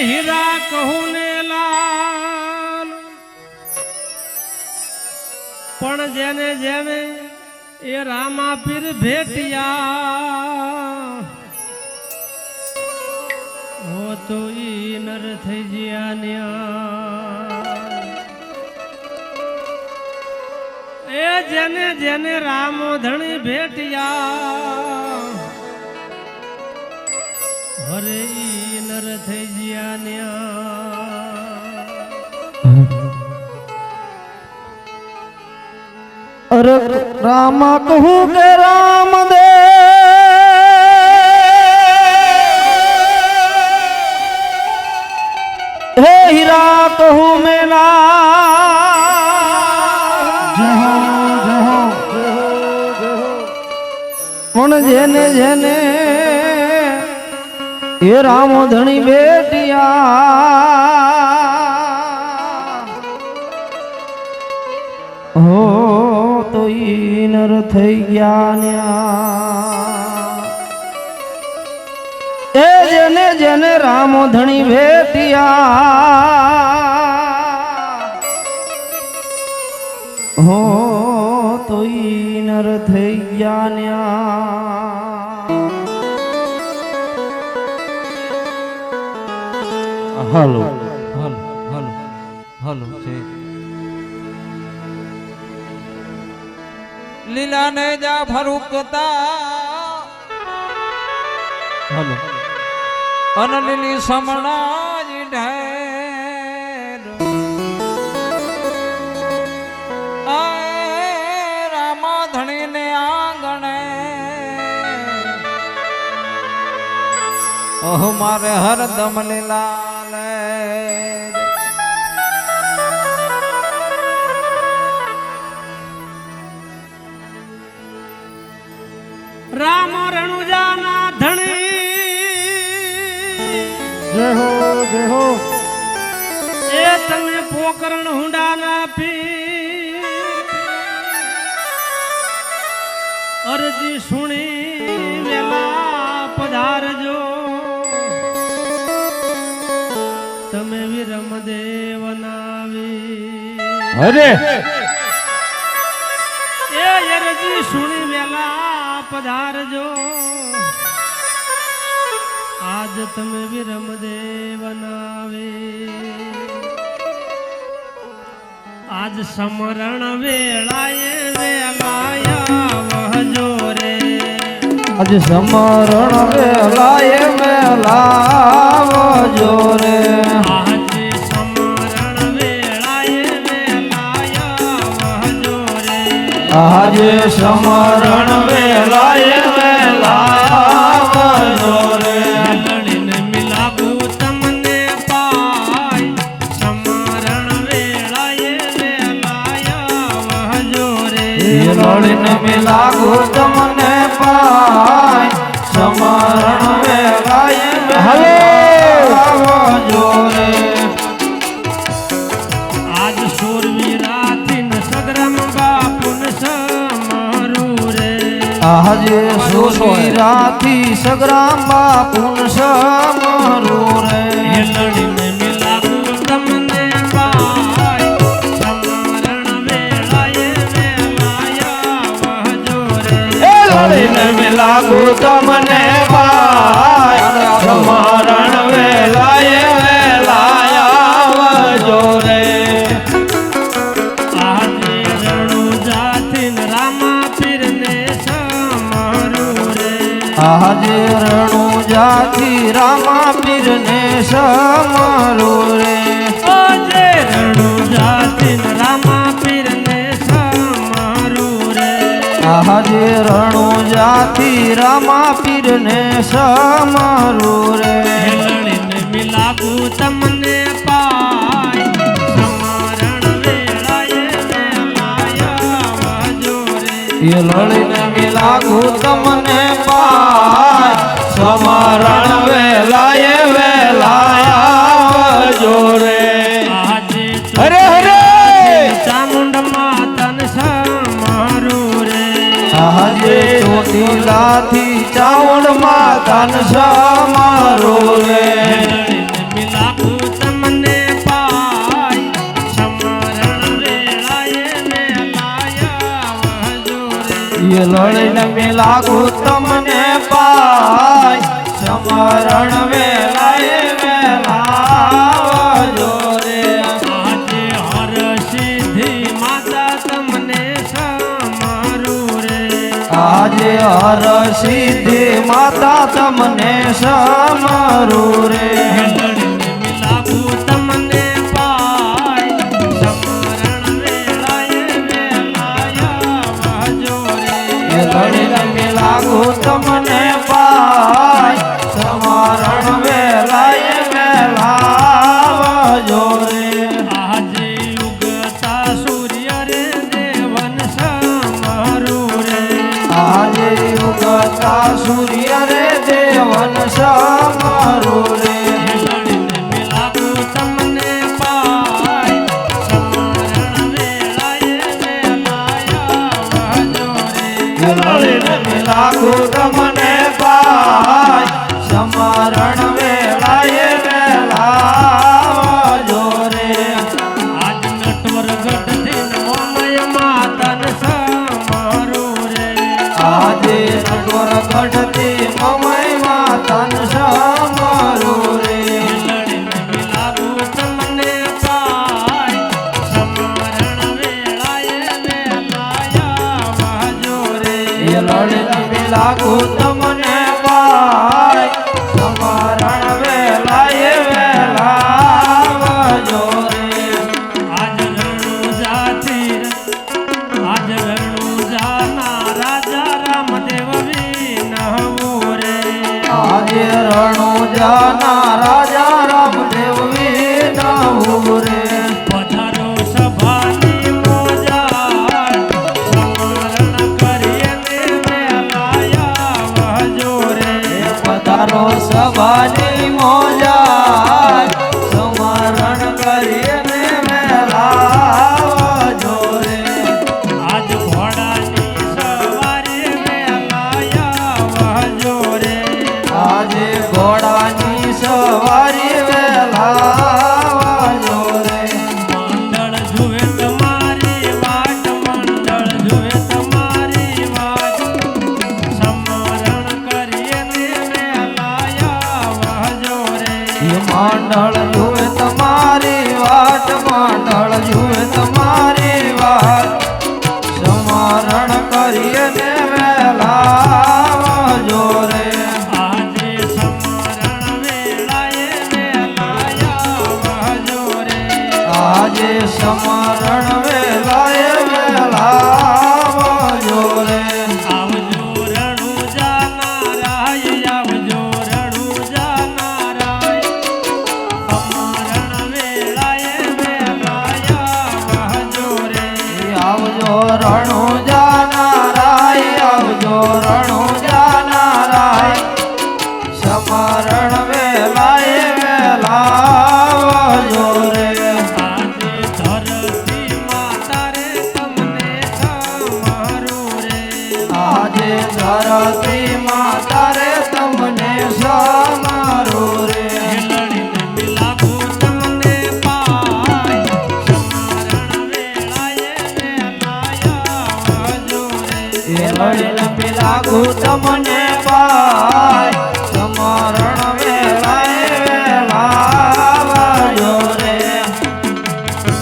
હીરા કહું ને લાલ પણ જેને જેને એ રામા પીર ભેટિયા હો તો ઈ નર થઈ જ્યા એ જેને જેને રામો ધણી ભેટિયા હરે ઈ નર થઈ જ્યા અરે રામા કહું કે રામ દે હે હીરા કહું મેલા પણ જેને જેને એ રામ ધણી બેટિયા હો તો ઈ નર થઈ ગયા એ જેને જેને રામ ધણી ભેટિયા હો તો ઈ નર થઈ ગયા હાલો હાલો હાલો હાલો છે લીલા ને જા ફરુકતા હાલો અન લીલી સમણા જી ઢેર આય રામા ધણી ને આંગણે ઓહ મારે હરદમ લીલા રામ રણુજાના ધણી જય હો એ તમે પોકરણ હુંડાના પી અરજી સુણી વેલા પધારજો તમે વિરમ દેવ નાવી અરે એ અરજી સુણી વેલા પધારજો આજ તમે વિરમ દેવ નાવે આજ સમરણ વેળાએ વેલાયા વહજો રે આજ સમરણ વેલાએ વેલાવજો રે આજ સમરણ વેળાએ વેલાયા વહજો રે આજે સમરણ વેલાએ વેલાવજો રે લડીને મિલાવું તમને પાય સમરણ વેળાએ વેલાયા વહજો રે લડીને મિલાગુ તમને પાય સમરણ વેલાએ વેલાવજો રે આજ શૂરવીરાથી ન સદરમ બાપુન સમારું રે આજે સુરવીરાથી સગ્રામ બાપુન સમરું રે લડીને મિલાવું તમને પાય સમરણ વેળાએ વેલાયા વહજો રે લડીને મિલાગુ તમને પાય સમરણ વેલાએ વેલાયા રે આજે રણુજાથી ન રામા પીરને સમારું રે આજે રણુજાથી રામા પીરને સમરું રે આજે રણુજાથી ન રામા પીરને સમારું રે આજે રણુજાથી રામા પીરને સમરું રે લડીને મિલાવું તમને પાય સમરણ વેળાએ વેલાયા વહજો રે એ લડીને મિલાગુ તમને પાય સમરણ વેલાએ વેલાયા રે આજે હરે હરે ચામુંડ માતન સમારું રે આજે ચોટીલાથી ચાવડ માતાન સમારો રે લડીને મિલાવું લડીને મિલાગુ તમને પાય સમરણ વેલાએ વેલાવજો રે આજે હર સિદ્ધિ માતા તમને સમારું રે આજે હર સિદ્ધિ માતા તમને સમરું રે લડીને મિલાગુ તમને પાય સમરણ વેળાએ વેલાયા વાજો રે લડીને મિલાગુ તમને પાય સમરણ વેલાએ વેલાવજો રે આજે ઉગતા સૂર્ય રે દેવન સમારું રે આજે ઉગતા સૂર્ય રે દેવન સમરું રે લડીને મિલાગુ તમને પાય સમરણ વેળાએ વેલાયા વાજો રે લડીને મિલાગુ તમને પાય સમરણ વેલાએ વેલાવજો રે આજ નટવર ગઢથી મોમય માતન સમારું રે આજે નટવર ગઢથી મમય માતન સમરું રે લડીને મિલાગુ તમને પાય સમરણ વેળાએ વેલાયા વાજો રે લડીને મિલાગુ તમને પાય સમરણ વેલાએ વેલાવજો રે આજ રણુજાના રાજા રામદેવ વિનહવું રે આજે રણુજાના રાજા રામદેવ વિનહવું રે પધારો સભાની મોજા સમરણ કરીએ ને વેલાયા વહજો રે પધારો સભાની મોજા સમરણ કરીને વેલાવજો રે આજ ઘોડાની સવારી વેલાયા વહજો રે આજે ઘોડાની સવારી વેલાવજો રે મંડળ જુએ તમારી વાટ મંડળ જુએ તમારી વાટ સમરણ કરીએ ને વેલાયા વહજો રે મંડળ જુએ તમારી વાટ મંડળ જુએ તમારી વાત સમરણ કરીને વેલાવજો રે આજે સમરણ વેળાએ વેલાયા વહજો રે આજે સમરણ વેલાએ વેલાવજો રે આવજો રણુજા નારાય આવજો રણુજા નારાય સમરણ વેળાએ વેલાયા વહજો રે આવજો રણુજા નારાય આવજો રણુજા નારાય સમરણ વેલાએ વેલાવજો રે આજે ધરતી માતા રે તમને સમારું રે આજે ધરતી માતા રે તમને સમારું રે લડીને મિલાગુ તમને પાય સમરણ વેળાએ વેલાયા વહજો રે લડીને મિલાગુ તમને પાય સમરણ વેલાએ વેલાવજો રે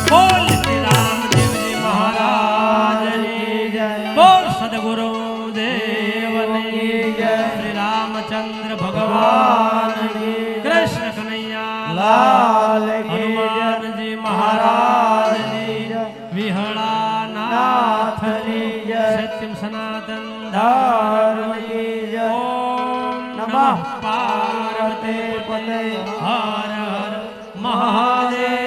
બોલ શ્રી રામદેવજી મહારાજની જય બોલ સદગુરુ દેવની જય શ્રી રામચંદ્ર ભગવાનની કૃષ્ણ કનૈયા લાલ હનુમાનજી મહારાજની જય વિહળા નાથની જય સત્યમ સનાતન ધર્મની જય ઓમ નમઃ પાર્વતી પતે હર હર મહાદેવ